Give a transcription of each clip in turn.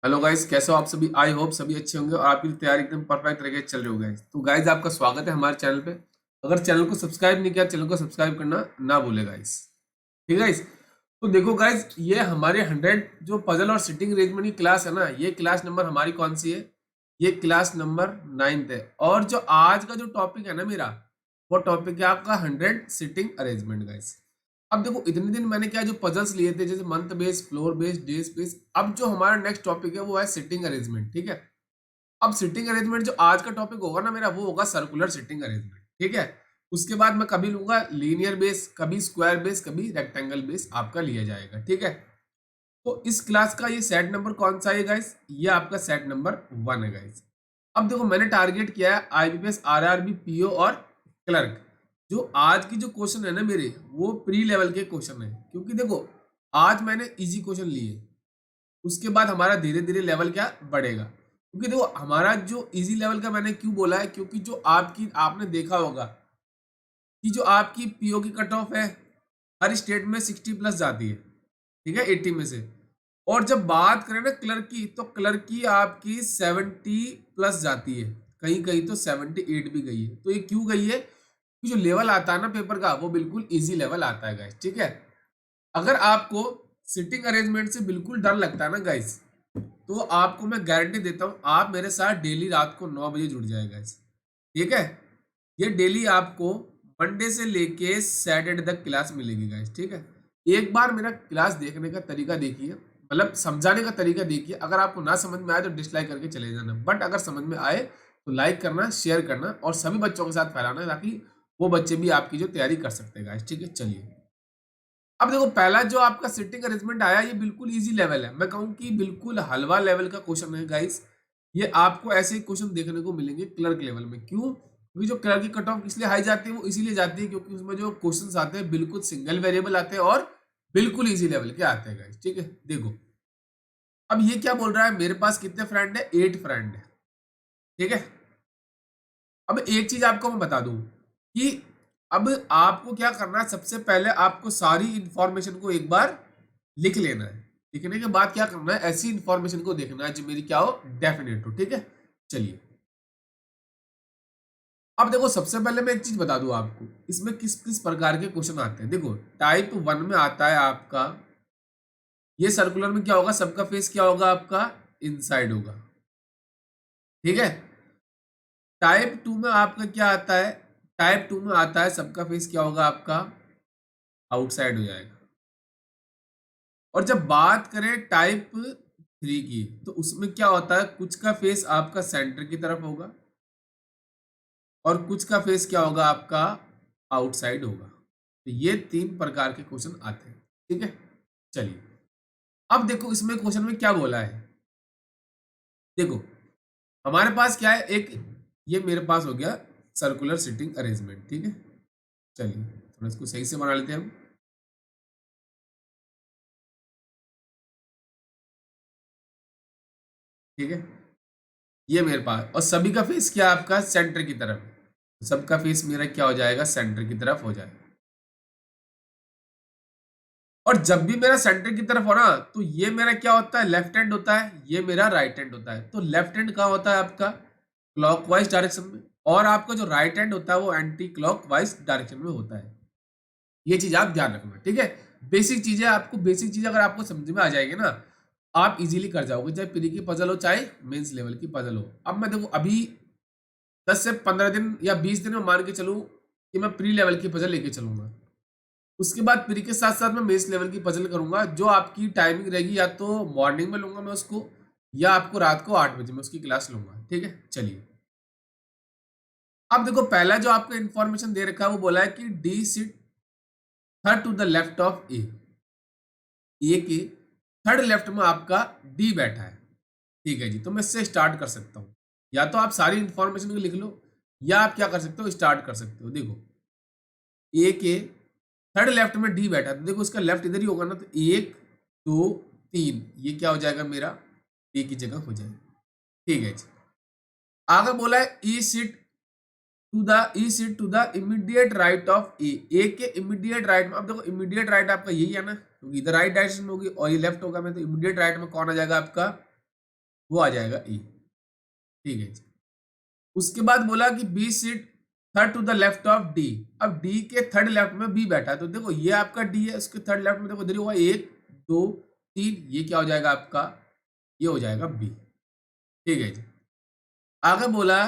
Hello guys, कैसे हो आप सभी। आई होप सभी अच्छे होंगे और आपकी तैयारी एकदम परफेक्ट तरीके से चल रही हो गाइस। तो गाइस, आपका स्वागत है हमारे चैनल पे। अगर चैनल को सब्सक्राइब नहीं किया, चैनल को सब्सक्राइब करना ना भूले गाइस। ठीक है गाइस। तो देखो गाइस, ये हमारे 100 जो पजल और सिटिंग अरेंजमेंट की क्लास है ना, ये क्लास नंबर हमारी कौन सी है? ये क्लास नंबर 9th है। और जो आज का जो टॉपिक है ना मेरा, वो टॉपिक है आपका 100 सिटिंग अरेंजमेंट गाइस। अब देखो, इतने दिन मैंने क्या जो पजल्स लिए थे, जैसे month base, floor base, days base. अब जो हमारा नेक्स्ट टॉपिक है वो है सिटिंग अरेंजमेंट। ठीक है। अब सिटिंग अरेंजमेंट जो आज का टॉपिक होगा ना मेरा, वो होगा सर्कुलर सिटिंग अरेंजमेंट। ठीक है। उसके बाद मैं कभी लूंगा लीनियर बेस, कभी स्क्वायर बेस, कभी रेक्टेंगल बेस आपका लिया जाएगा। ठीक है। तो इस क्लास का ये सेट नंबर कौन सा है गाइस? ये आपका सेट नंबर 1 है गाइस। अब देखो, मैंने टारगेट किया है आईबीपीएस, आरआरबी, पीओ और क्लर्क। जो आज की जो क्वेश्चन है ना मेरे, वो प्री लेवल के क्वेश्चन है। क्योंकि देखो, आज मैंने इजी क्वेश्चन लिए, उसके बाद हमारा धीरे धीरे लेवल क्या बढ़ेगा। क्योंकि देखो, हमारा जो इजी लेवल का मैंने क्यों बोला है, क्योंकि जो आपकी आपने देखा होगा कि जो आपकी पीओ की कट ऑफ है, हर स्टेट में 60 प्लस जाती है। ठीक है, 80 में से। और जब बात करें ना क्लर्क की, तो क्लर्क की आपकी 70 प्लस जाती है। कहीं कहीं तो 78 भी गई है। तो ये क्यों गई है? कि जो लेवल आता है ना पेपर का, वो बिल्कुल इजी लेवल आता है गाइस। ठीक है। अगर आपको सिटिंग अरेंजमेंट से बिल्कुल डर लगता है ना गाइस, तो आपको मैं गारंटी देता हूं, आप मेरे साथ डेली रात को 9 बजे जुड़ जाए गाइस। ठीक है। ये डेली आपको मंडे से लेके सैटरडे तक क्लास मिलेगी गाइस। ठीक है। एक बार मेरा क्लास देखने का तरीका देखिए, मतलब समझाने का तरीका देखिए। अगर आपको ना समझ में आए तो डिसलाइक करके चले जाना, बट अगर समझ में आए तो लाइक करना, शेयर करना और सभी बच्चों के साथ फैलाना, ताकि वो बच्चे भी आपकी जो तैयारी कर सकते हैं गाइस। ठीक है, चलिए। अब देखो, पहला जो आपका सिटिंग अरेंजमेंट आया, ये बिल्कुल इजी लेवल है। मैं कहूँ कि बिल्कुल हलवा लेवल का क्वेश्चन है गाइस। ये आपको ऐसे ही क्वेश्चन देखने को मिलेंगे क्लर्क लेवल में। क्यों? क्योंकि जो क्लर्क की कट ऑफ इसलिए हाई जाती है, वो इसीलिए जाती है क्योंकि उसमें जो क्वेश्चंस आते हैं बिल्कुल सिंगल वेरिएबल आते हैं और बिल्कुल इजी लेवल के आते हैं गाइस। ठीक है, देखो। अब ये क्या बोल रहा है, मेरे पास कितने फ्रेंड है? 8 फ्रेंड है। ठीक है। अब एक चीज आपको मैं बता दूं कि अब आपको क्या करना है, सबसे पहले आपको सारी इंफॉर्मेशन को एक बार लिख लेना है। लिखने के बाद क्या करना है, ऐसी इंफॉर्मेशन को देखना है जो मेरी क्या हो, डेफिनेट हो। ठीक है, चलिए। अब देखो, सबसे पहले मैं एक चीज बता दूं आपको, इसमें किस किस प्रकार के क्वेश्चन आते हैं। देखो, टाइप 1 में आता है आपका, ये सर्कुलर में क्या होगा, सबका फेस क्या होगा आपका, इनसाइड होगा। ठीक है। टाइप 2 में आपका क्या आता है, टाइप 2 में आता है सबका फेस क्या होगा आपका, आउटसाइड हो जाएगा। और जब बात करें टाइप 3 की, तो उसमें क्या होता है, कुछ का फेस आपका सेंटर की तरफ होगा और कुछ का फेस क्या होगा आपका, आउटसाइड होगा। तो ये 3 प्रकार के क्वेश्चन आते हैं। ठीक है, चलिए। अब देखो, इसमें क्वेश्चन में क्या बोला है। देखो, हमारे पास क्या है, एक ये मेरे पास हो गया सर्कुलर सिटिंग अरेंजमेंट। ठीक है, चलिए थोड़ा इसको सही से बना लेते हैं हम। ठीक है, ये मेरे पास, और सभी का फेस क्या है आपका, सेंटर की तरफ। सबका फेस मेरा क्या हो जाएगा, सेंटर की तरफ हो जाएगा। और जब भी मेरा सेंटर की तरफ हो ना, तो ये मेरा क्या होता है, लेफ्ट हैंड होता है, ये मेरा राइट हैंड होता है। तो लेफ्ट हैंड कहाँ होता है आपका, क्लॉकवाइज डायरेक्शन में, और आपका जो राइट हैंड होता है वो एंटी क्लॉकवाइज डायरेक्शन में होता है। ये चीज आप ध्यान रखना। ठीक है, बेसिक चीजें, आपको बेसिक चीजें अगर आपको समझ में आ जाएगी ना, आप इजीली कर जाओगे, चाहे प्री की पजल हो चाहे मेंस लेवल की पजल हो। अब मैं देखो, अभी 10 से 15 दिन या 20 दिन में मान के चलूं कि मैं प्री लेवल की पजल लेके चलूंगा। उसके बाद प्री के साथ साथ मैं मेंस लेवल की पजल करूंगा। जो आपकी टाइमिंग रहेगी, या तो मॉर्निंग में लूंगा मैं उसको, या आपको रात को 8 बजे में उसकी क्लास लूंगा। ठीक है, चलिए। अब देखो, पहला जो आपको इन्फॉर्मेशन दे रखा है, वो बोला है कि D sit third to the left of A. A के थर्ड लेफ्ट में आपका डी बैठा है। ठीक है जी, तो मैं इससे स्टार्ट कर सकता हूँ। या तो आप सारी इंफॉर्मेशन को लिख लो, या आप क्या कर सकते हो, स्टार्ट कर सकते हो। देखो, ए के थर्ड लेफ्ट में डी बैठा है, तो देखो इसका लेफ्ट इधर ही होगा ना, तो 1 2 3, ये क्या हो जाएगा मेरा, ए की जगह हो जाएगा। ठीक है जी। आगे बोला है E sit to the immediate right of A. A के इमीडिएट राइट में, अब देखो इमीडिएट राइट आपका यही है ना, क्योंकि इधर राइट डायरेक्शन में होगी और ये लेफ्ट होगा में, तो इमीडिएट राइट में कौन आ जाएगा आपका, वो आ जाएगा ई। ठीक है जी। उसके बाद बोला कि B seat third to the left of D. अब डी के थर्ड लेफ्ट में बी बैठा है, तो देखो ये आपका डी है, उसके थर्ड लेफ्ट में देखो इधर हुआ 1 2 3, ये क्या हो जाएगा आपका, ये हो जाएगा बी। ठीक है जी। आगे बोला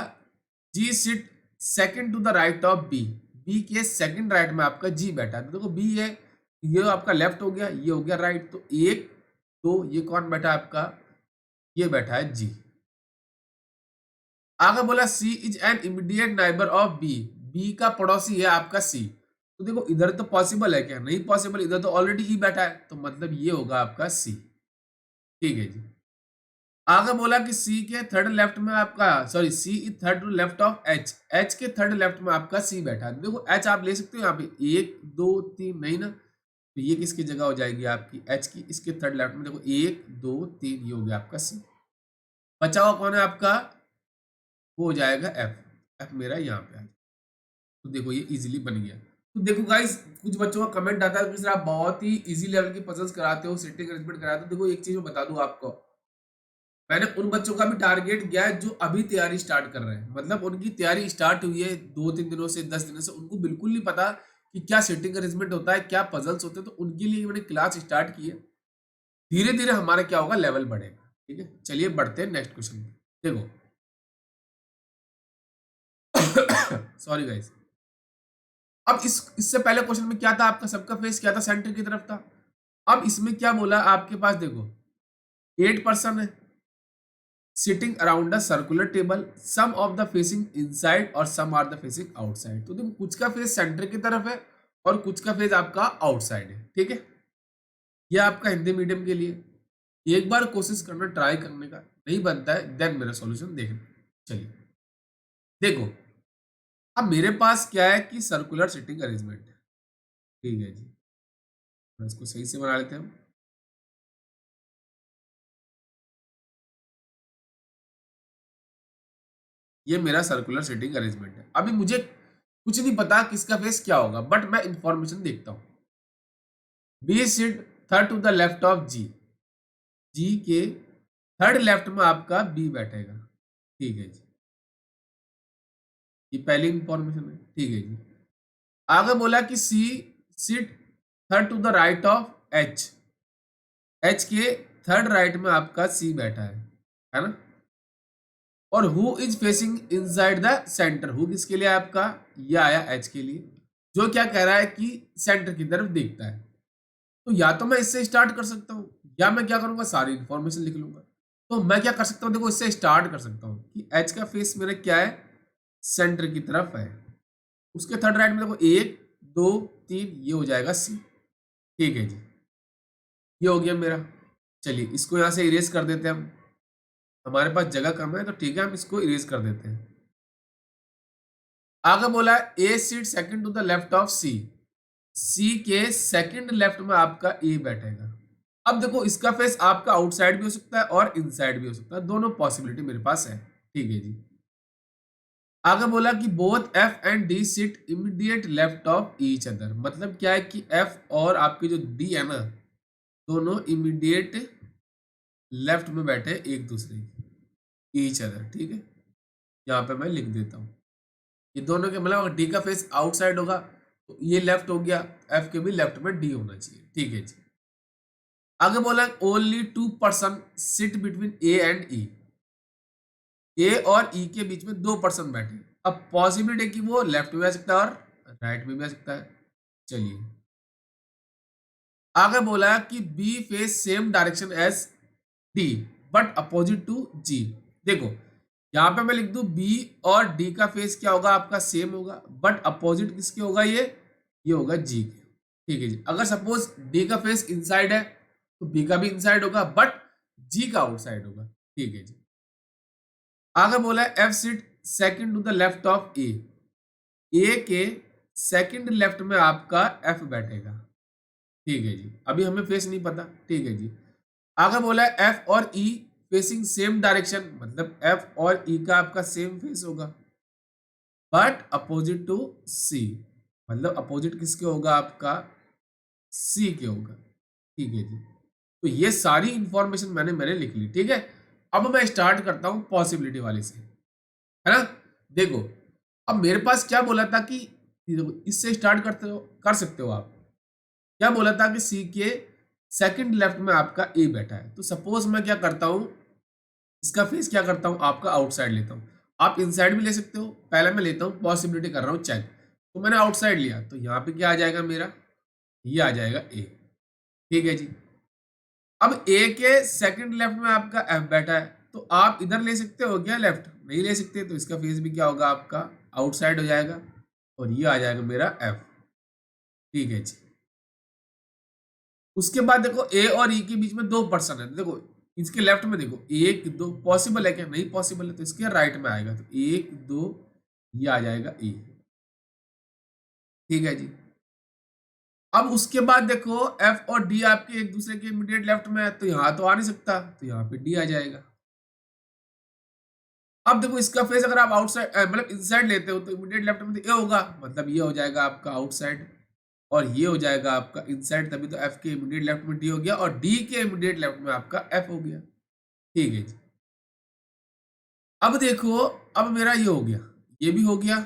G sit second to the right of B. B के सेकंड राइट में आपका जी बैठा है, तो देखो बी है, ये आपका लेफ्ट हो गया, ये हो गया राइट, तो 1 2, ये कौन बैठा है आपका, ये बैठा है जी। आगे बोला C is an immediate neighbour of B. B का पड़ोसी है आपका सी। तो देखो इधर तो पॉसिबल है क्या, नहीं पॉसिबल, इधर तो ऑलरेडी ई बैठा है, तो मतलब ये होगा आपका सी। ठीक है जी। आगे बोला कि सी के थर्ड लेफ्ट में आपका, sorry C is third left of H. H के थर्ड लेफ्ट में आपका सी बैठा है। देखो एच आप ले सकते हो यहाँ पे 1 2 3, नहीं ना, तो ये किसकी जगह हो जाएगी आपकी एच की, इसके थर्ड लेफ्ट में देखो 1 2 3, ये हो गया आपका सी। बचा हुआ कौन है आपका, वो हो जाएगा एफ। एफ मेरा यहाँ पे आ जाएगा। तो देखो ये इजीली बन गया। तो देखो गाइस, कुछ बच्चों का कमेंट आता है कि सर आप बहुत ही इजी लेवल की पजल्स कराते हो, सिटिंग अरेंजमेंट कराते हो। देखो एक चीज मैं बता दूं आपको, मैंने उन बच्चों का भी टारगेट किया है जो अभी तैयारी स्टार्ट कर रहे हैं, मतलब उनकी तैयारी स्टार्ट हुई है 2-3 दिनों से, 10 दिनों से, उनको बिल्कुल नहीं पता कि क्या सिटिंग अरेंजमेंट होता है, क्या पजल्स होते हैं, तो उनके लिए मैंने क्लास स्टार्ट की है। धीरे धीरे हमारा क्या होगा, लेवल बढ़ेगा। ठीक है, चलिए बढ़ते हैं नेक्स्ट क्वेश्चन में। देखो सॉरी गाइस। अब इससे पहले क्वेश्चन में क्या था आपका, सबका फेस क्या था, सेंटर की तरफ था। अब इसमें क्या बोला आपके पास, देखो 8 पर्सन है sitting around a circular table, some of the facing inside और some are the facing outside. तो देखो कुछ का फेस सेंटर की तरफ है और कुछ का फेस आपका आउटसाइड है। ठीक है, ये आपका हिंदी मीडियम के लिए एक बार कोशिश करना, ट्राई करने का, नहीं बनता है देन मेरा सॉल्यूशन देखना। चलिए देखो, अब मेरे पास क्या है कि सर्कुलर सिटिंग अरेंजमेंट है। ठीक है जी, इसको सही से बना लेते हैं हम। ये मेरा सर्कुलर सिटिंग अरेंजमेंट है। अभी मुझे कुछ नहीं पता किसका फेस क्या होगा, बट मैं इंफॉर्मेशन देखता हूं। B sit third to the left of G. G के थर्ड लेफ्ट में आपका बी बैठेगा। ठीक है जी, ये पहली इंफॉर्मेशन है। ठीक है जी। आगे बोला कि C sit third to the right of H. H के थर्ड राइट में आपका सी बैठा है ना। और who is facing inside the centre. Who किसके लिए आपका, ये आया एच के लिए, जो क्या कह रहा है कि सेंटर की तरफ देखता है। तो या तो मैं इससे स्टार्ट कर सकता हूँ, या मैं क्या करूंगा, सारी इंफॉर्मेशन लिख लूंगा। तो मैं क्या कर सकता हूँ, देखो इससे स्टार्ट कर सकता हूँ कि एच का फेस मेरा क्या है, सेंटर की तरफ है। उसके थर्ड राइट में देखो 1 2 3, ये हो जाएगा सी। ठीक है जी, ये हो गया मेरा। चलिए इसको यहाँ से इरेज कर देते हैं हम, हमारे पास जगह कम है, तो ठीक है हम इसको इरेज कर देते हैं। आगे बोला A sit second to the left of C. C के सेकंड लेफ्ट में आपका ए बैठेगा। अब देखो इसका फेस आपका आउटसाइड भी हो सकता है और इनसाइड भी हो सकता है, दोनों पॉसिबिलिटी मेरे पास है। ठीक है जी। आगे बोला कि both F and D sit immediate left of each other. मतलब क्या है कि एफ और आपकी जो डी है ना, दोनों इमीडिएट लेफ्ट में बैठे एक दूसरे की, ईच अदर। ठीक है, यहाँ पे मैं लिख देता हूँ, ये दोनों के मतलब अगर डी का फेस आउटसाइड होगा तो ये लेफ्ट हो गया, एफ के भी लेफ्ट में डी होना चाहिए। ठीक है जी। आगे बोला only 2 person sit between A and E. A और ई के बीच में 2 पर्सन बैठे। अब पॉसिबिलिटी है कि वो लेफ्ट में आ सकता है और राइट में भी आ सकता है। चलिए आगे बोला कि B face same direction as D but opposite to G. देखो यहाँ पे मैं लिख दूं बी और डी का फेस क्या होगा आपका, सेम होगा, बट अपोजिट किसके होगा, ये होगा जी के। ठीक है जी। अगर सपोज डी का फेस इनसाइड है तो बी का भी इनसाइड होगा, बट जी का आउटसाइड होगा। ठीक है जी। आगे बोला है F sit second to the left of A. A के सेकंड लेफ्ट में आपका एफ बैठेगा। ठीक है जी, अभी हमें फेस नहीं पता। ठीक है जी। आगे बोला है एफ और ई फेसिंग सेम डायरेक्शन, मतलब एफ और ई का आपका सेम फेस होगा, बट अपोजिट टू सी। मतलब अपोजिट किसके होगा आपका, सी के होगा। ठीक है जी। तो ये सारी इंफॉर्मेशन मैंने लिख ली। ठीक है, अब मैं स्टार्ट करता हूं पॉसिबिलिटी वाले से, है ना। देखो अब मेरे पास क्या बोला था कि देखो इससे स्टार्ट करते हो, कर सकते हो आप। क्या बोला था कि सी के सेकंड लेफ्ट में आपका ए बैठा है, तो सपोज मैं क्या करता हूं, इसका फेस क्या करता हूं, आपका आउटसाइड लेता हूं। आप इनसाइड भी ले सकते हो, पहले मैं लेता हूं पॉसिबिलिटी कर रहा हूं चेक। तो मैंने आउटसाइड लिया, तो यहाँ पे क्या आ जाएगा मेरा, ये आ जाएगा ए। ठीक है जी। अब ए के सेकंड लेफ्ट में आपका एफ बैठा है, तो आप इधर ले सकते हो क्या, लेफ्ट नहीं ले सकते, तो इसका फेस भी क्या होगा आपका आउटसाइड हो जाएगा, और ये आ जाएगा मेरा एफ। ठीक है जी। उसके बाद देखो ए और ई के बीच में दो पर्सन है, तो देखो इसके लेफ्ट में देखो एक दो पॉसिबल है क्या, नहीं पॉसिबल है, तो इसके राइट में आएगा, तो एक दो ये आ जाएगा ए। ठीक है जी। अब उसके बाद देखो एफ और डी आपके एक दूसरे के इमीडिएट लेफ्ट में है, तो यहां तो आ नहीं सकता, तो यहाँ पे डी आ जाएगा। अब देखो इसका फेस अगर आप आउटसाइड मतलब इनसाइड लेते हो, तो इमीडिएट लेफ्ट में तो ये होगा, मतलब ये हो जाएगा आपका आउटसाइड, और ये हो जाएगा आपका इनसाइड, तभी तो एफ के इमीडिएट लेफ्ट में डी हो गया, और डी के इमीडिएट लेफ्ट में आपका एफ हो गया। ठीक है जी। अब देखो, अब मेरा ये हो गया, ये भी हो गया।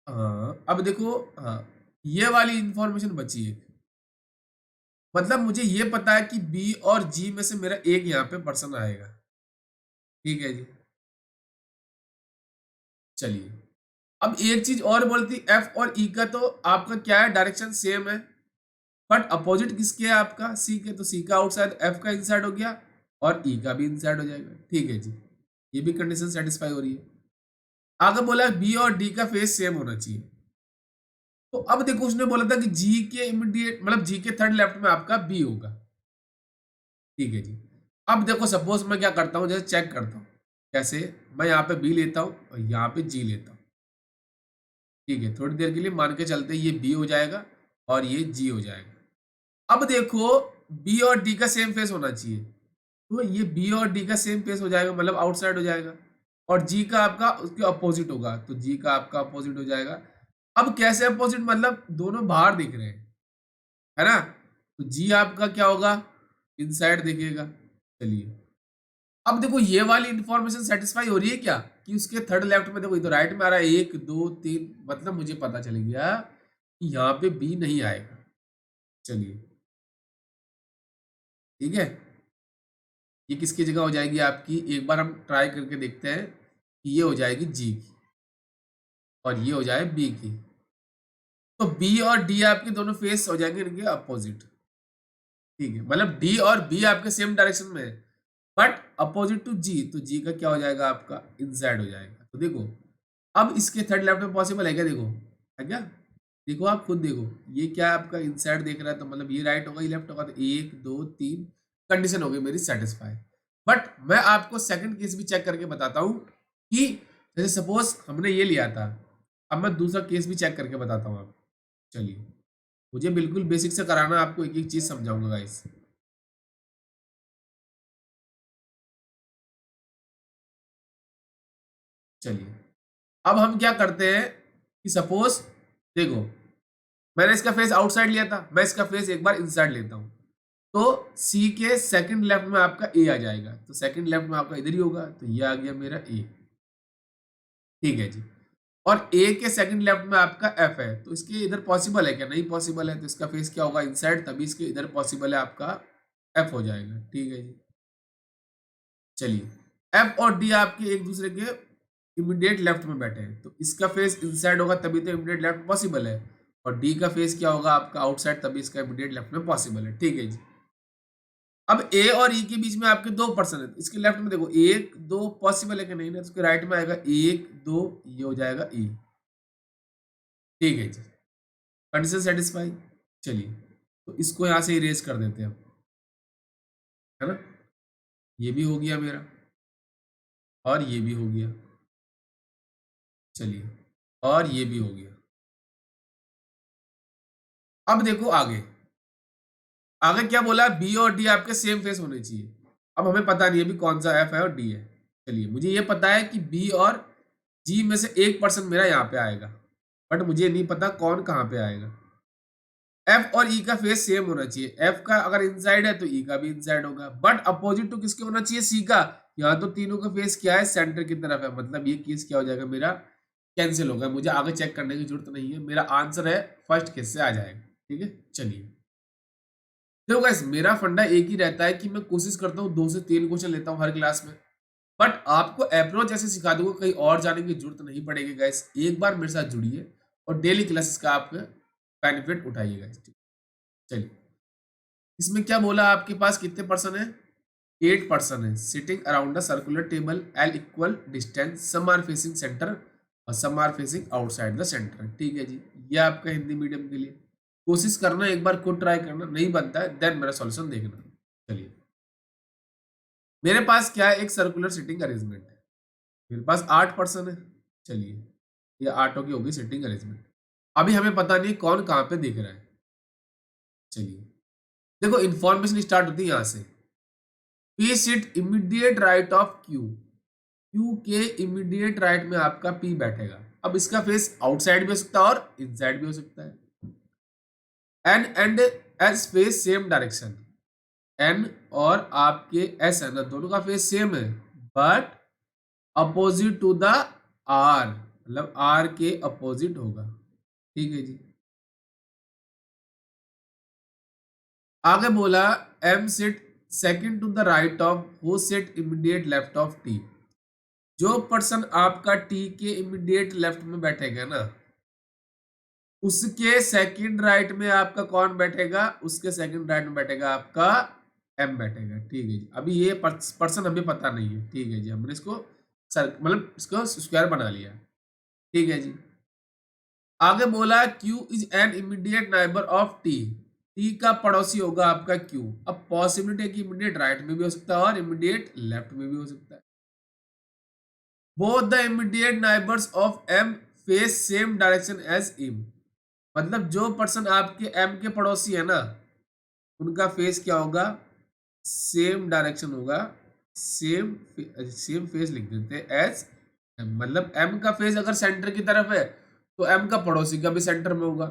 हाँ अब देखो, हाँ ये वाली इंफॉर्मेशन बची है, मतलब मुझे ये पता है कि बी और जी में से मेरा एक यहाँ पे पर्सन आएगा। ठीक है जी। चलिए अब एक चीज और बोलती, एफ और ई का तो आपका क्या है, डायरेक्शन सेम है, बट अपोजिट किसके है आपका, सी के, तो सी का आउटसाइड एफ का इनसाइड हो गया, और ई का भी इनसाइड हो जाएगा। ठीक है जी। ये भी कंडीशन सेटिस्फाई हो रही है। आगे बोला बी और डी का फेस सेम होना चाहिए, तो अब देखो उसने बोला था कि जी के इमीडिएट मतलब जी के थर्ड लेफ्ट में आपका बी होगा। ठीक है जी। अब देखो सपोज मैं क्या करता हूँ, जैसे चेक करता हूँ कैसे, मैं यहाँ पे बी लेता हूँ और यहाँ पे जी लेता हूँ। ठीक है, थोड़ी देर के लिए मान के चलते ये बी हो जाएगा और ये जी हो जाएगा। अब देखो बी और डी का सेम फेस होना चाहिए, तो ये बी और डी का सेम फेस हो जाएगा, मतलब आउटसाइड हो जाएगा, और जी का आपका उसके अपोजिट होगा, तो जी का आपका अपोजिट हो जाएगा। अब कैसे अपोजिट, मतलब दोनों बाहर दिख रहे हैं, है ना, तो जी आपका क्या होगा, इनसाइड दिखेगा। चलिए अब देखो ये वाली इंफॉर्मेशन सेटिस्फाई हो रही है क्या, कि उसके थर्ड लेफ्ट में देखो ये तो राइट में आ रहा है, एक दो तीन, मतलब मुझे पता चल गया कि यहाँ पे बी नहीं आएगा। चलिए ठीक है, ये किसकी जगह हो जाएगी आपकी, एक बार हम ट्राई करके देखते हैं कि ये हो जाएगी जी की, और ये हो जाए बी की, तो बी और डी आपके दोनों फेस हो जाएंगे इनके अपोजिट। ठीक है, मतलब डी और बी आपके सेम डायरेक्शन में है, बट अपोजिट टू जी, तो जी का क्या हो जाएगा आपका इनसाइड हो जाएगा। तो देखो अब इसके थर्ड लेफ्ट में पॉसिबल है क्या, देखो है क्या, देखो आप खुद देखो, ये क्या है आपका इनसाइड देख रहा है, तो मतलब ये राइट होगा ये लेफ्ट होगा, तो एक दो तीन कंडीशन हो गई मेरी सेटिस्फाई। बट मैं आपको सेकंड केस भी चेक करके बताता हूँ कि जैसे सपोज हमने ये लिया था, अब मैं दूसरा केस भी चेक करके बताता हूँ आपको। चलिए मुझे बिल्कुल बेसिक से कराना, आपको एक एक चीज समझाऊंगा गाइस। चलिए अब हम क्या करते हैं कि सपोज देखो मैंने इसका फेस आउटसाइड लिया था, मैं इसका फेस एक बार इनसाइड लेता हूं, तो सी के सेकंड लेफ्ट में आपका ए आ जाएगा, तो सेकंड लेफ्ट में आपका इधर ही होगा, तो ये आ गया मेरा ए। ठीक है जी। और ए के सेकंड लेफ्ट में आपका एफ है, तो इसके इधर पॉसिबल है क्या, नहीं पॉसिबल है, तो इसका फेस क्या होगा इनसाइड, तभी इसके इधर पॉसिबल है आपका एफ हो जाएगा। ठीक है जी। चलिए एफ और डी आपके एक दूसरे के इमीडिएट लेफ्ट में बैठे हैं, तो इसका फेस इनसाइड होगा तभी तो इमीडिएट लेफ्ट पॉसिबल है, और डी का फेस क्या होगा आपका आउटसाइड, तभी इसका इमीडिएट लेफ्ट में पॉसिबल है। ठीक है जी। अब ए और ई के बीच में आपके दो पर्सन है, इसके लेफ्ट में देखो एक दो पॉसिबल है कि नहीं ना, तो उसके राइट में आएगा एक दो, ये हो जाएगा ई। ठीक है जी, कंडीशन सेटिस्फाई। चलिए तो इसको यहां से इरेज कर देते हैं, है ना, ये भी हो गया मेरा, और ये भी हो गया। चलिए और ये भी हो गया। अब देखो आगे, आगे क्या बोला, बी और डी आपके सेम फेस होने चाहिए। अब हमें पता नहीं है अभी कौन सा एफ है और डी है। चलिए मुझे ये पता है कि बी और जी में से एक पर्सन मेरा यहाँ पे आएगा, बट मुझे नहीं पता कौन कहाँ पे आएगा। एफ और ई का फेस सेम होना चाहिए। एफ का अगर इनसाइड है तो ई का भी इनसाइड होगा, बट अपोजिट टू किसके होना चाहिए, सी का। यहाँ तो तीनों का फेस क्या है, सेंटर की तरफ है, मतलब ये केस क्या हो जाएगा मेरा, कैंसिल होगा, मुझे आगे चेक करने की जरूरत नहीं है, मेरा आंसर है फर्स्ट केस से आ जाएगा। ठीक है, चलिए। देखो गाइस, मेरा फंडा एक ही रहता है कि मैं कोशिश करता हूँ 2 से 3 क्वेश्चन लेता हूँ हर क्लास में, बट आपको अप्रोच ऐसे सिखा दूंगा, कहीं और जाने की जरूरत नहीं पड़ेगी गाइस। एक बार मेरे साथ जुड़िए और डेली क्लासेस का आप बेनिफिट उठाइए गाइस। चलिए, इसमें क्या बोला, आपके पास कितने पर्सन है, 8 पर्सन है, sitting around the circular table all equal distance, some are facing centre और some are facing outside the centre. ठीक है जी, ये आपका हिंदी मीडियम के लिए। कोशिश करना, एक बार खुद ट्राई करना, नहीं बनता है देन मेरा सॉल्यूशन देखना। चलिए, मेरे पास क्या है, एक सर्कुलर सिटिंग अरेंजमेंट है, मेरे पास 8 पर्सन है। चलिए, ये 8 की होगी सिटिंग अरेंजमेंट। अभी हमें पता नहीं कौन कहाँ पे दिख रहा है। चलिए, देखो इंफॉर्मेशन स्टार्ट होती है यहाँ से। P sit immediate right of Q, Q के इमीडिएट राइट में आपका पी बैठेगा। अब इसका फेस आउटसाइड भी हो सकता है और इनसाइड भी हो सकता है। N and S face same direction, N और आपके एस है ना, दोनों का फेस सेम है, but opposite to the R, मतलब आर के अपोजिट होगा। ठीक है जी, आगे बोला M sit second to the right of who sit immediate left of T, जो पर्सन आपका टी के इमीडिएट लेफ्ट में बैठेगा ना, उसके सेकंड राइट में आपका कौन बैठेगा, उसके सेकंड राइट में बैठेगा आपका एम बैठेगा। ठीक है जी, अभी ये पर्सन हमें पता नहीं है। ठीक है जी, हमने इसको सर मतलब इसको स्क्वायर बना लिया। ठीक है जी, आगे बोला Q is an immediate neighbour of T, T का पड़ोसी होगा आपका Q। अब पॉसिबिलिटी है कि इमीडिएट राइट में भी हो सकता है और इमीडिएट लेफ्ट में भी हो सकता है। Both the immediate neighbours of M face same direction as M, मतलब जो पर्सन आपके M के पड़ोसी है ना, उनका फेस क्या होगा, सेम डायरेक्शन होगा, सेम सेम फेस लिख देते हैं एज M, मतलब M का फेस अगर सेंटर की तरफ है तो M का पड़ोसी का भी सेंटर में होगा,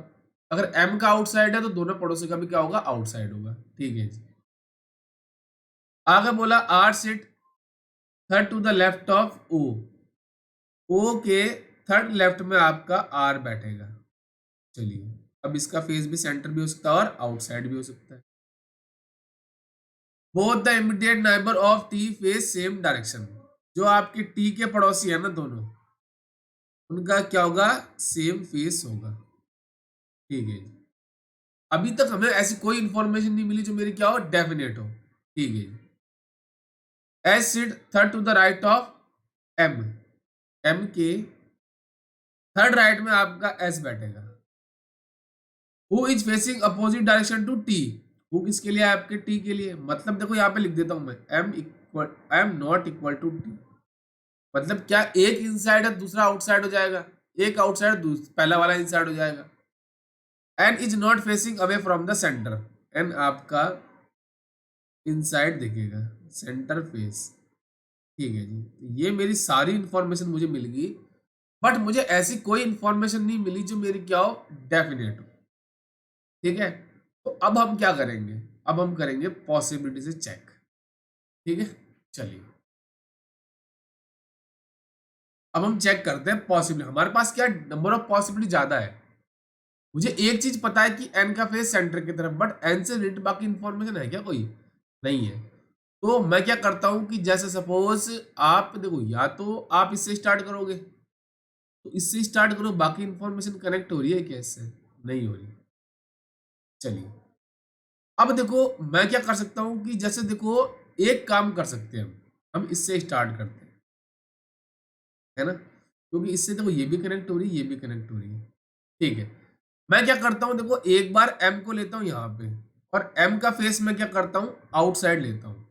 अगर M का आउटसाइड है तो दोनों पड़ोसी का भी क्या होगा, आउटसाइड होगा। ठीक है जी, आगे बोला R sit third to the left of O, O के थर्ड लेफ्ट में आपका R बैठेगा। चलिए, अब इसका फेस भी सेंटर भी हो सकता है और आउटसाइड भी हो सकता है। Both the immediate neighbour of T face same direction, जो आपके T के पड़ोसी है ना दोनों, उनका क्या होगा, सेम फेस होगा। ठीक है जी, अभी तक हमें ऐसी कोई इंफॉर्मेशन नहीं मिली जो मेरी क्या हो, डेफिनेट हो। ठीक है जी, S sit third to the right of M, M के थर्ड राइट में आपका S बैठेगा। Who is facing opposite direction to T, who किसके लिए, आपके T के लिए, मतलब देखो यहाँ पे लिख देता हूं मैं, M not equal to T, मतलब क्या एक इनसाइड है दूसरा आउटसाइड हो जाएगा, एक आउटसाइड पहला वाला इनसाइड हो जाएगा। N is not facing away from the centre, N आपका इनसाइड दिखेगा, सेंटर फेस। ठीक है जी, तो ये मेरी सारी इंफॉर्मेशन मुझे मिल गई, बट मुझे ऐसी कोई इंफॉर्मेशन नहीं मिली जो मेरी क्या हो, डेफिनेट हो। ठीक है, तो अब हम क्या करेंगे, अब हम करेंगे पॉसिबिलिटी से चेक। ठीक है, चलिए अब हम चेक करते हैं पॉसिबिलिटी, हमारे पास क्या नंबर ऑफ पॉसिबिलिटी ज्यादा है। मुझे एक चीज पता है कि एन का फेस सेंटर की तरफ, बट एन से रिलेटेड बाकी इंफॉर्मेशन है क्या, कोई नहीं है। तो मैं क्या करता हूं कि जैसे सपोज आप देखो, या तो आप इससे स्टार्ट करोगे, तो इससे स्टार्ट करो, बाकी इंफॉर्मेशन कनेक्ट हो रही है क्या इससे, नहीं हो रही। चलिए, अब देखो मैं क्या कर सकता हूं कि जैसे देखो, एक काम कर सकते हैं हम इससे स्टार्ट करते हैं, है ना, क्योंकि इससे देखो ये भी कनेक्ट हो रही है, ये भी कनेक्ट हो रही है। ठीक है, मैं क्या करता हूं, देखो एक बार एम को लेता हूं यहाँ पे, और एम का फेस मैं क्या करता हूं, आउटसाइड लेता हूं।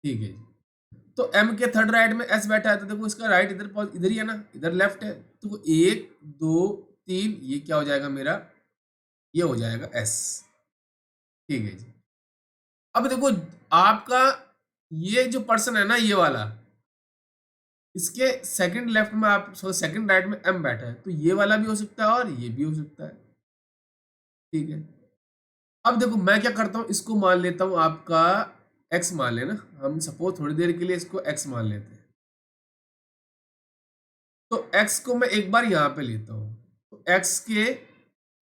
ठीक है जी, तो एम के थर्ड राइट में एस बैठा है, तो देखो इसका राइट इधर इधर ही है ना, इधर लेफ्ट है, तो 1 2 3 ये क्या हो जाएगा मेरा, ये हो जाएगा एस। ठीक है जी, अब देखो आपका ये जो पर्सन है ना, ये वाला, इसके सेकंड लेफ्ट में आप सेकंड राइट में एम बैठा है, तो ये वाला भी हो सकता है और ये भी हो सकता है। ठीक है, अब देखो मैं क्या करता हूँ, इसको मान लेता हूँ आपका x मान लेना, हम सपोज थोड़ी देर के लिए इसको x मान लेते हैं। तो x को मैं एक बार यहाँ पे लेता हूँ, तो x के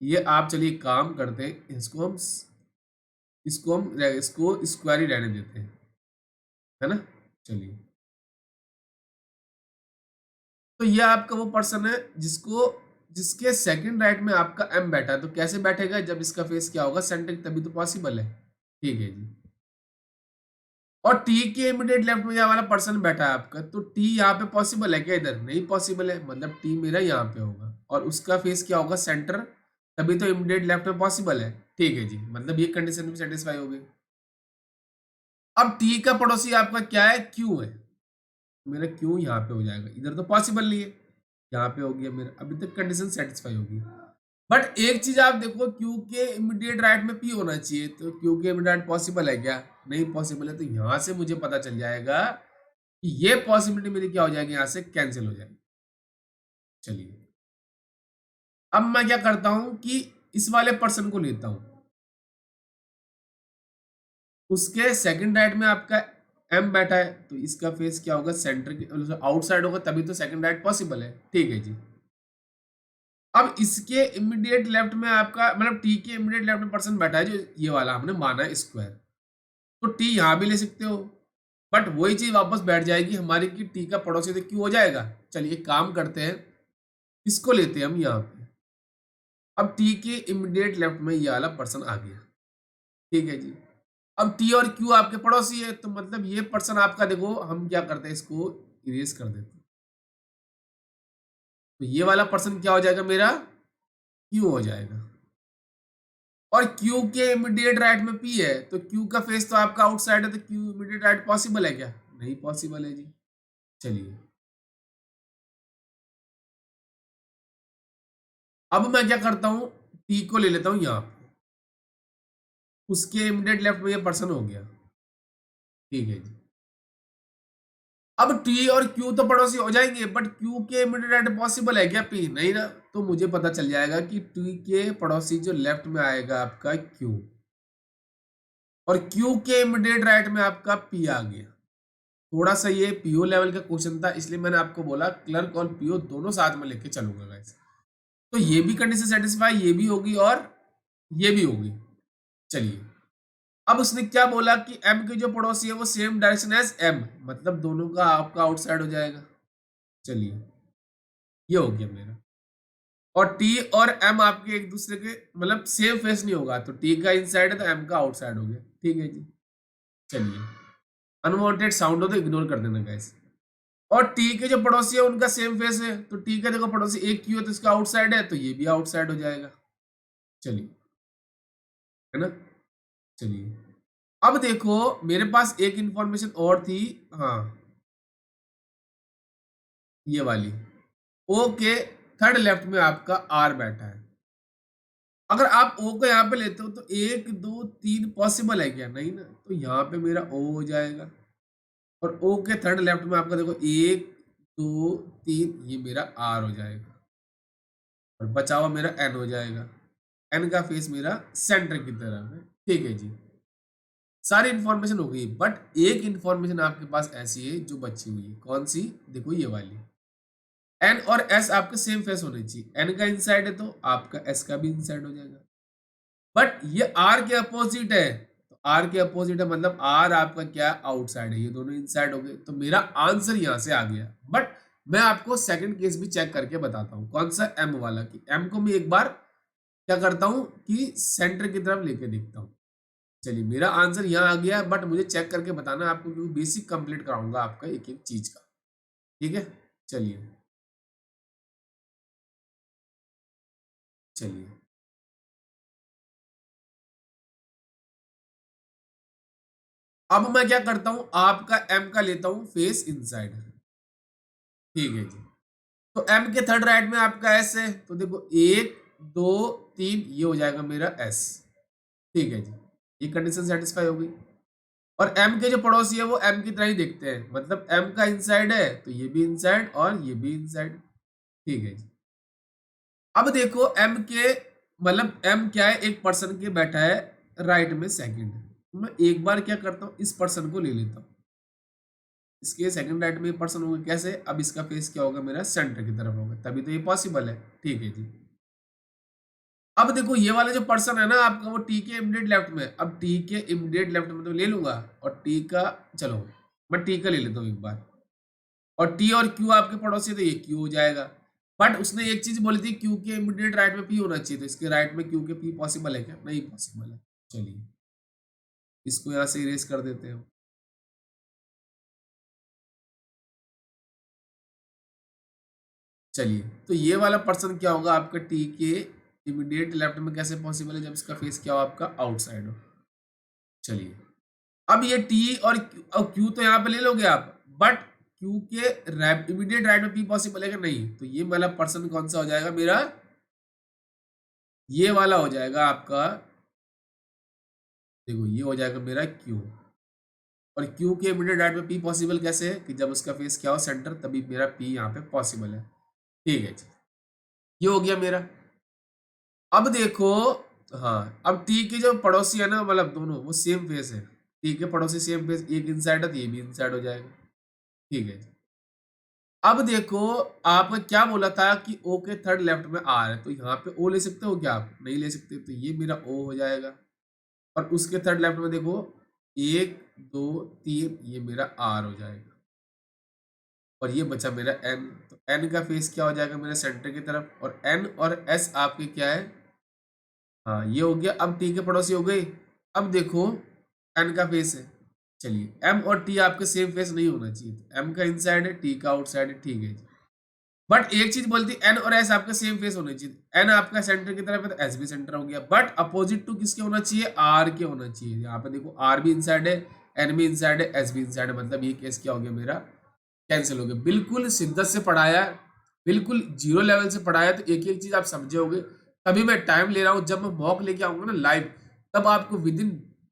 ये आप चलिए काम करते हैं, इसको स्क्वायर ही रहने देते हैं, है ना। चलिए, तो ये आपका वो पर्सन है जिसके सेकंड राइट में आपका m बैठा है। तो कैसे बैठेगा, जब इसका फेस क्या होगा, सेंटर, तभी तो पॉसिबल है। ठीक है जी। और टी के इमीडिएट लेफ्ट में यह वाला पर्सन बैठा है आपका, तो टी यहाँ पे पॉसिबल है क्या, इधर नहीं पॉसिबल है, मतलब टी मेरा यहाँ पे होगा और उसका फेस क्या होगा, सेंटर, तभी तो इमीडिएट लेफ्ट में पॉसिबल है। ठीक है जी, मतलब ये कंडीशन भी सेटिस्फाई हो गई। अब टी का पड़ोसी आपका क्या है, क्यू है, मेरा क्यू यहाँ पे हो जाएगा, इधर तो पॉसिबल नहीं है, यहाँ पे हो गया मेरा, अभी तक कंडीशन सेटिस्फाई होगी। बट एक चीज आप देखो, क्यू के इमीडिएट राइट में पी होना चाहिए, तो क्यू के इमीडिएट पॉसिबल है क्या, नहीं पॉसिबल है, तो यहां से मुझे पता चल जाएगा कि ये पॉसिबिलिटी मेरी क्या हो जाएगी, यहां से कैंसिल हो जाएगी। चलिए, अब मैं क्या करता हूं कि इस वाले पर्सन को लेता हूं, उसके सेकंड राइट में आपका एम बैठा है, तो इसका फेस क्या होगा, सेंटर के आउटसाइड होगा, तभी तो सेकंड राइट पॉसिबल है। ठीक है जी। अब इसके इमीडिएट लेफ्ट में आपका, मतलब टी के इमीडिएट लेफ्ट में पर्सन बैठा है, जो ये वाला हमने माना है स्क्वायर, तो टी यहां भी ले सकते हो, बट वही चीज वापस बैठ जाएगी हमारी कि टी का पड़ोसी तो क्यों हो जाएगा। चलिए काम करते हैं, इसको लेते हैं हम यहाँ पे। अब टी के इमीडिएट लेफ्ट में ये वाला पर्सन आ गया। ठीक है जी। अब टी और क्यू आपके पड़ोसी है, तो मतलब ये पर्सन आपका, देखो हम क्या करते हैं, इसको इरेज कर देते हैं, तो ये वाला पर्सन क्या हो जाएगा, मेरा क्यू हो जाएगा। और क्यू के इमीडिएट राइट में पी है, तो क्यू का फेस तो आपका आउटसाइड है, तो क्यू इमीडिएट राइट पॉसिबल है क्या, नहीं पॉसिबल है जी। चलिए, अब मैं क्या करता हूं, टी को ले लेता हूं यहाँ पे, उसके इमीडिएट लेफ्ट में ये पर्सन हो गया। ठीक है जी। अब टी और क्यू तो पड़ोसी हो जाएंगे, बट क्यू के इमीडिएट पॉसिबल है क्या, पी नहीं ना, तो मुझे पता चल जाएगा कि टी के पड़ोसी जो लेफ्ट में आएगा आपका क्यू, और क्यू के इमीडिएट राइट में आपका पी आ गया। थोड़ा सा ये पीओ लेवल का क्वेश्चन था, इसलिए मैंने आपको बोला क्लर्क और पीओ दोनों साथ में लेके चलूंगा गाइस। तो ये भी कंडीशन सेटिस्फाई, ये भी होगी और ये भी होगी। चलिए, अब उसने क्या बोला कि एम के जो पड़ोसी है वो सेम डायरेक्शन एज एम, मतलब दोनों का आपका आउटसाइड हो जाएगा। चलिए, ये हो गया मेरा। और टी और एम आपके एक दूसरे के मतलब सेम फेस नहीं होगा, तो टी का इनसाइड है तो एम का आउटसाइड हो गया। ठीक है जी। चलिए, अनवांटेड साउंड हो तो इग्नोर कर देना गाइस। और टी के जो पड़ोसी है उनका सेम फेस है, तो टी का देखो पड़ोसी एक क्यू है, तो इसका आउटसाइड है, तो ये भी आउटसाइड हो जाएगा। चलिए, है ना। चलिए, अब देखो मेरे पास एक इंफॉर्मेशन और थी, हाँ, ये वाली, ओ के थर्ड लेफ्ट में आपका आर बैठा है। अगर आप ओ को यहाँ पे लेते हो, तो एक दो तीन पॉसिबल है क्या, नहीं ना, तो यहाँ पे मेरा ओ हो जाएगा। और ओ के थर्ड लेफ्ट में आपका देखो एक दो तीन, ये मेरा आर हो जाएगा, और बचा हुआ मेरा एन हो जाएगा। एन का फेस मेरा सेंटर की तरफ है। ठीक है जी। सारी इंफॉर्मेशन हो गई, बट एक इंफॉर्मेशन आपके पास ऐसी है जो बची हुई है, कौन सी, देखो ये वाली, एन और एस आपके सेम फेस होने चाहिए, एन का इनसाइड है तो आपका एस का भी इनसाइड हो जाएगा। बट ये आर के अपोजिट है, तो आर के अपोजिट है, मतलब आर आपका क्या, आउटसाइड है, ये दोनों इनसाइड हो गए, तो मेरा आंसर यहां से आ गया। बट मैं आपको सेकंड केस भी चेक करके बताता हूँ, कौन सा, एम वाला, कि एम को मैं एक बार क्या करता हूँ कि सेंटर की तरफ लेके देखता हूँ। चलिए, मेरा आंसर यहाँ आ गया, बट मुझे चेक करके बताना आपको, क्योंकि बेसिक कंप्लीट कराऊंगा आपका एक एक चीज का। ठीक है। चलिए, चलिए, अब मैं क्या करता हूं, आपका एम का लेता हूं फेस इनसाइड। ठीक है जी। तो एम के थर्ड राइट में आपका एस है, तो देखो एक दो तीन, ये हो जाएगा मेरा एस। ठीक है जी, ये कंडीशन सेटिस्फाई हो गई। और एम के जो पड़ोसी है वो एम की तरह ही देखते हैं, मतलब एम का इनसाइड है तो ये भी इनसाइड और ये भी इनसाइड। ठीक है जी। अब देखो एम के, मतलब एम क्या है, एक पर्सन के बैठा है राइट में सेकंड है। तो मैं एक बार क्या करता हूँ, इस पर्सन को ले लेता हूँ, इसके सेकंड राइट में पर्सन होगा। कैसे? अब इसका फेस क्या होगा, मेरा सेंटर की तरफ होगा, तभी तो ये पॉसिबल है। ठीक है जी। अब देखो ये वाला जो पर्सन है ना आपका, वो टी के इमीडिएट लेफ्ट में। अब टी के इमीडिएट लेफ्ट में तो ले लूंगा, और टी का, चलो मैं टी का ले लेता हूँ एक बार, और टी और क्यू आपके पड़ोसी, तो ये क्यू हो जाएगा। बट उसने एक चीज बोली थी, क्यू के इमीडिएट राइट में पी होना चाहिए, तो इसके राइट में क्यू के पी पॉसिबल है क्या? नहीं पॉसिबल है। चलिए इसको यहाँ से इरेज कर देते हैं। चलिए, तो ये वाला पर्सन क्या होगा आपका, टी के इमीडिएट लेफ्ट में कैसे पॉसिबल है, जब इसका फेस क्या हो आपका, आउटसाइड हो। चलिए, अब ये टी और क्यू तो यहाँ पे ले लोगे आप, बट क्यू के इमीडिएट राइट में पी पॉसिबल है कि नहीं? तो ये वाला पर्सन कौन सा हो जाएगा मेरा, ये वाला हो जाएगा आपका, देखो ये हो जाएगा मेरा क्यू। और क्यू के इमीडिएट राइट में पी पॉसिबल कैसे है, कि जब उसका फेस क्या हो सेंटर, तभी मेरा पी यहाँ पे पॉसिबल है। ठीक है जी, ये हो गया मेरा। अब देखो, हाँ, अब टी के जो पड़ोसी है ना, मतलब दोनों वो सेम फेस है, टी के पड़ोसी सेम फेस, एक इनसाइड है तो ये भी इनसाइड हो जाएगा। ठीक है जी। अब देखो, आपने क्या बोला था कि ओ के थर्ड लेफ्ट में आर है, तो यहाँ पे ओ ले सकते हो क्या? आप नहीं ले सकते, तो ये मेरा ओ हो जाएगा। और उसके थर्ड लेफ्ट में देखो, एक दो तीन, ये मेरा आर हो जाएगा। और ये बचा मेरा एन, तो एन का फेस क्या हो जाएगा मेरे सेंटर की तरफ, और एन और एस आपके क्या है, हाँ ये हो गया। अब टी के पड़ोसी हो गए। अब देखो एन का फेस है, चलिए एम और टी आपके सेम फेस नहीं होना चाहिए, तो एम का इनसाइड है, टी का आउटसाइड है। ठीक है जी। बट एक चीज बोलती, एन और एस आपके सेम फेस होने चाहिए। एन आपका सेंटर की तरफ है तो एस भी सेंटर हो गया, बट अपोजिट टू किसके होना चाहिए, आर के होना चाहिए। यहाँ पे देखो आर भी इनसाइड है, एन भी इनसाइड है, एस भी इनसाइड है, मतलब ये केस क्या हो गया मेरा, कैंसिल हो गया। बिल्कुल शिद्दत से पढ़ाया, बिल्कुल जीरो लेवल से पढ़ाया, तो एक एक चीज आप समझे होगे। तभी मैं टाइम ले रहा हूँ, जब मैं मॉक लेके आऊंगा ना लाइव, तब आपको विद इन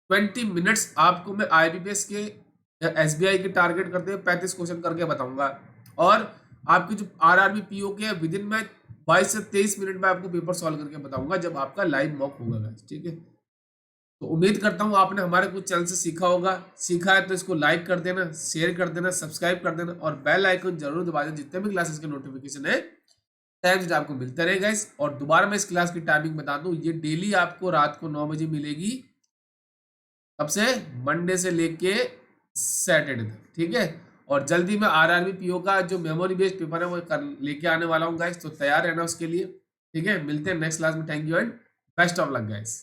20 मिनट्स आपको मैं आईबीपीएस के या एसबीआई के टारगेट करते हुए 35 क्वेश्चन करके बताऊंगा। और आपकी जो आरआरबी पीओ के विद इन मैं 22 से 23 मिनट में आपको पेपर सॉल्व करके बताऊंगा, जब आपका लाइव मॉक होगा guys, ठीक है। तो उम्मीद करता हूँ आपने हमारे कुछ चैनल से सीखा होगा। सीखा है तो इसको लाइक कर देना, शेयर कर देना, सब्सक्राइब कर देना, और बेल आइकन जरूर दबा देना, जितने भी क्लासेस के नोटिफिकेशन है टाइम से आपको मिलते रहेगा इस। और दोबारा मैं इस क्लास की टाइमिंग बता दूं, ये डेली आपको रात को 9 बजे मिलेगी, कब से, मंडे से लेके सैटरडे तक, ठीक है। और जल्दी में आरआरबी पीओ का जो मेमोरी बेस्ड पेपर है वो लेके आने वाला हूँ गाइस, तो तैयार रहना उसके लिए, ठीक है। मिलते हैं नेक्स्ट क्लास में, thank you and best of luck guys.